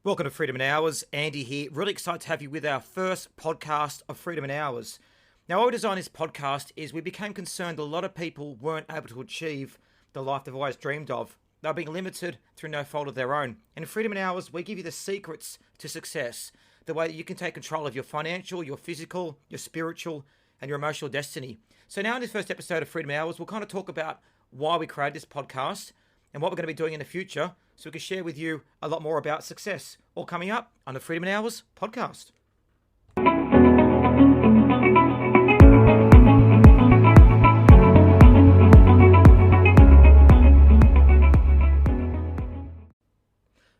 Welcome to Freedom in Hours. Andy here. Really excited to have you with our first podcast of Freedom in Hours. Now, why we designed this podcast is we became concerned a lot of people weren't able to achieve the life they've always dreamed of. They were being limited through no fault of their own. And in Freedom in Hours, we give you the secrets to success, the way that you can take control of your financial, your physical, your spiritual, and your emotional destiny. So now in this first episode of Freedom in Hours, we'll kind of talk about why we created this podcast and what we're going to be doing in the future, so we can share with you a lot more about success, all coming up on the Freedom in Hours podcast.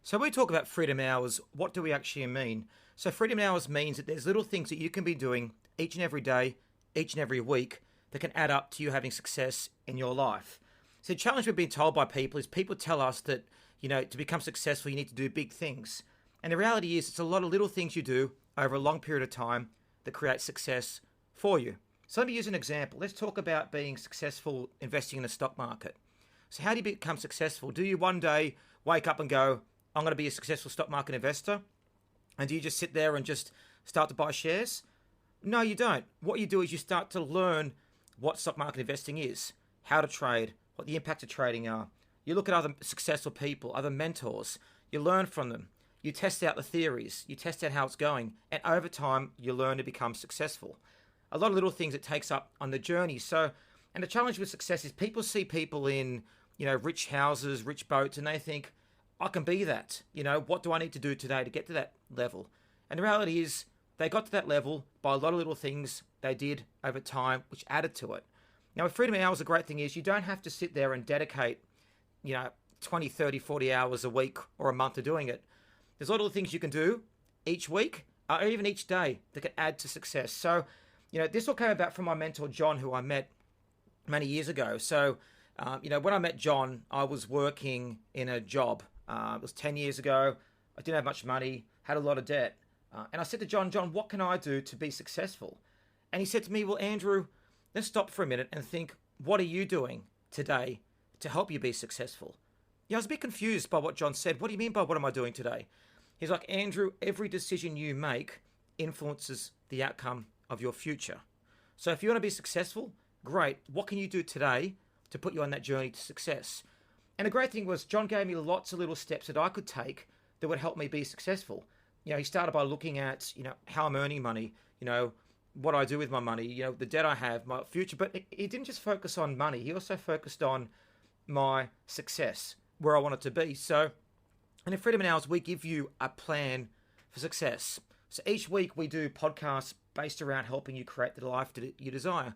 So when we talk about Freedom Hours, what do we actually mean? So Freedom Hours means that there's little things that you can be doing each and every day, each and every week, that can add up to you having success in your life. So the challenge we've been told by people is people tell us that, to become successful, you need to do big things. And the reality is it's a lot of little things you do over a long period of time that create success for you. So let me use an example. Let's talk about being successful investing in the stock market. So how do you become successful? Do you one day wake up and go, I'm going to be a successful stock market investor? And do you just sit there and just start to buy shares? No, you don't. What you do is you start to learn what stock market investing is, how to trade, what the impacts of trading are. You look at other successful people, other mentors. You learn from them. You test out the theories. You test out how it's going. And over time, you learn to become successful. A lot of little things it takes up on the journey. So, and the challenge with success is people see people in, rich houses, rich boats, and they think, I can be that. What do I need to do today to get to that level? And the reality is they got to that level by a lot of little things they did over time, which added to it. Now, with Freedom Hours, the great thing is you don't have to sit there and dedicate 20, 30, 40 hours a week or a month to doing it. There's a lot of things you can do each week or even each day that can add to success. So, this all came about from my mentor, John, who I met many years ago. So, when I met John, I was working in a job. It was 10 years ago. I didn't have much money, had a lot of debt. And I said to John, what can I do to be successful? And he said to me, well, Andrew, let's stop for a minute and think, what are you doing today to help you be successful? I was a bit confused by what John said. What do you mean by what am I doing today? He's like, Andrew, every decision you make influences the outcome of your future. So if you want to be successful, great. What can you do today to put you on that journey to success? And the great thing was John gave me lots of little steps that I could take that would help me be successful. He started by looking at, how I'm earning money, what I do with my money, the debt I have, my future. But he didn't just focus on money. He also focused on my success, where I want it to be. So, and in Freedom in Hours, we give you a plan for success. So each week we do podcasts based around helping you create the life that you desire.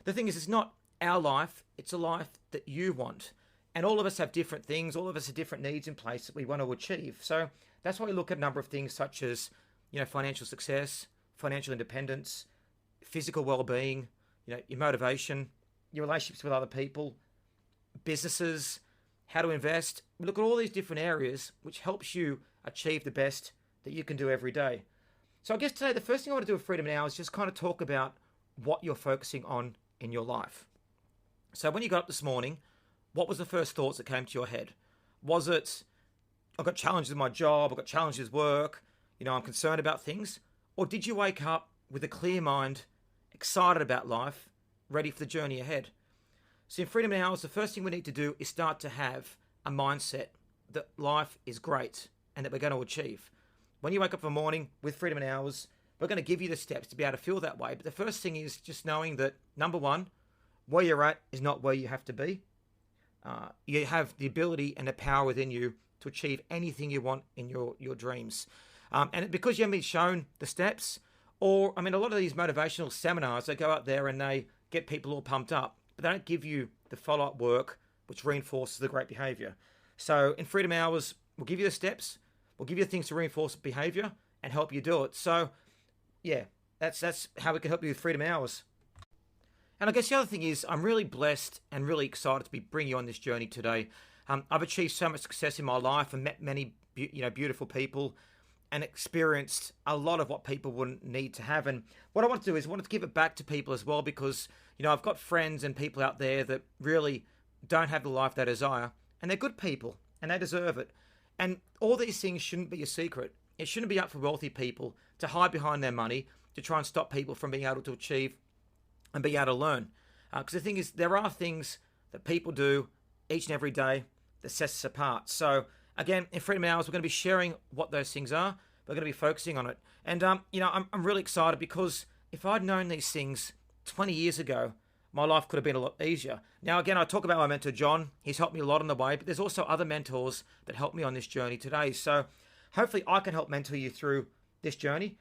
The thing is, it's not our life, it's a life that you want. And all of us have different things, all of us have different needs in place that we want to achieve. So that's why we look at a number of things such as, financial success, financial independence, physical well-being, your motivation, your relationships with other people, businesses, how to invest. We look at all these different areas which helps you achieve the best that you can do every day. So I guess today the first thing I want to do with Freedom Now is just kind of talk about what you're focusing on in your life. So when you got up this morning, what was the first thoughts that came to your head? Was it, I've got challenges with my job, I've got challenges with work, I'm concerned about things? Or did you wake up with a clear mind, excited about life, ready for the journey ahead? So in Freedom Hours, the first thing we need to do is start to have a mindset that life is great and that we're going to achieve. When you wake up in the morning with Freedom Hours, we're going to give you the steps to be able to feel that way. But the first thing is just knowing that, number one, where you're at is not where you have to be. You have the ability and the power within you to achieve anything you want in your dreams. And because you haven't been shown the steps, or, a lot of these motivational seminars, they go out there and they get people all pumped up, but they don't give you the follow-up work which reinforces the great behavior. So in Freedom Hours, we'll give you the steps, we'll give you the things to reinforce behavior and help you do it. So yeah, that's how we can help you with Freedom Hours. And I guess the other thing is I'm really blessed and really excited to be bringing you on this journey today. I've achieved so much success in my life and met many beautiful people and experienced a lot of what people wouldn't need to have. And what I want to do is I want to give it back to people as well, because I've got friends and people out there that really don't have the life they desire, and they're good people and they deserve it. And all these things shouldn't be a secret. It shouldn't be up for wealthy people to hide behind their money to try and stop people from being able to achieve and be able to learn. Because the thing is, there are things that people do each and every day that sets us apart. So again, in Freedom Hours, we're going to be sharing what those things are. We're going to be focusing on it. And, I'm really excited because if I'd known these things 20 years ago, my life could have been a lot easier. Now, again, I talk about my mentor, John. He's helped me a lot on the way, but there's also other mentors that helped me on this journey today. So hopefully I can help mentor you through this journey.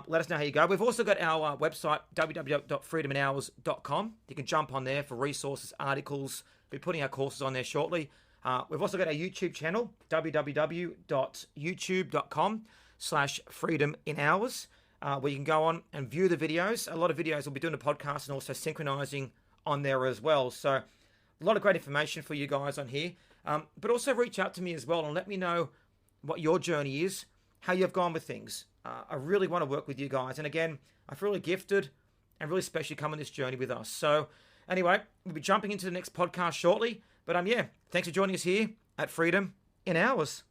Let us know how you go. We've also got our website, www.freedominhours.com. You can jump on there for resources, articles. We'll be putting our courses on there shortly. We've also got our YouTube channel, www.youtube.com/freedominhours, where you can go on and view the videos. A lot of videos we'll be doing a podcast and also synchronizing on there as well. So a lot of great information for you guys on here. But also reach out to me as well and let me know what your journey is, how you've gone with things. I really want to work with you guys. And again, I feel really gifted and really special you come on this journey with us. So anyway, we'll be jumping into the next podcast shortly. But thanks for joining us here at Freedom in Hours.